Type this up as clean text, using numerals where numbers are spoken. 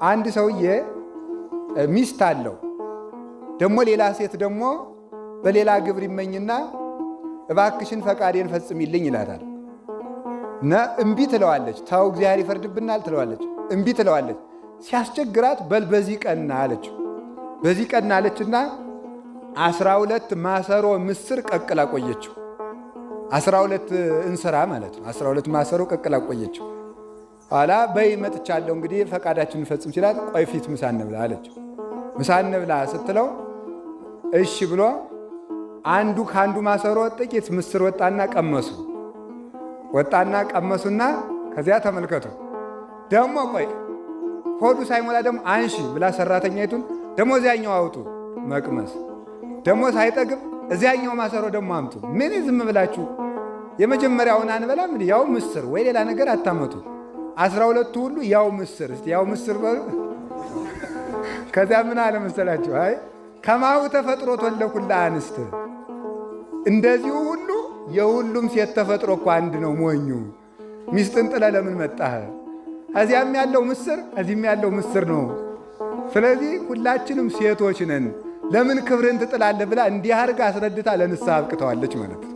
አንድ ሰውዬ ሚስት አለው። ደግሞ ሌላ ሴት ደግሞ በሌላ ግብር ይመኝና እባክሽን ፈቃዴን ፈጽሚልኝ ይላታል። እምቢ ትለዋለች። ታው እግዚአብሔር ይፈርድብናል ትለዋለች። እምቢ ትለዋለች። ሲያስቸግራት በል በዚህ ቀና አለች። በዚህ ቀና አለችና 12 ማሰሮ ምስር ቀቅላ ቆየችው። 12 እንስራ ማለት ነው። 12 ማሰሮ ቀቅላ ቆየችው። ኋላ በይ መጥቻለሁ እንግዲህ ፈቃዳችን እንፈጽም ሲላት ቆይ ፊት ምሳ እንብላ አለች። ምሳ እንብላ ስትለው እሺ ብሎ አንዱ ከአንዱ ማሰሮ ጥቂት ምስር ወጣና ቀመሱና ከዚያ ተመልከቱ ደግሞ ቆይ ሆዱ ሳይሞላ ደግሞ አንሺ ብላ ሰራተኛይቱን ደግሞ እዚያኛው አውጡ መቅመስ ደግሞ ሳይጠግብ እዚያኛው ማሰሮ ደግሞ አምጡ። ምን ዝም ብላችሁ የመጀመሪያውን አንበላም? ያው ምስር ወይ ሌላ ነገር አታመጡ። 12ቱ ሁሉ ያው ምስር እስቲ ያው ምስር በሉ። ከዚያ ምን አለ መሰላችሁ? አይ ከማሁ ተፈጥሮ ተለኩላ አንስት፣ እንደዚሁ ሁሉ የሁሉም ሴት ተፈጥሮ እኮ አንድ ነው። ሞኙ ሚስትን ጥለ ለምን መጣህ? እዚያም ያለው ምስር እዚህም ያለው ምስር ነው። ስለዚህ ሁላችንም ሴቶች ነን፣ ለምን ክብርን ትጥላለህ ብላ እንዲህ አድርጋ አስረድታ ለንስሐ አብቅተዋለች ማለት ነው።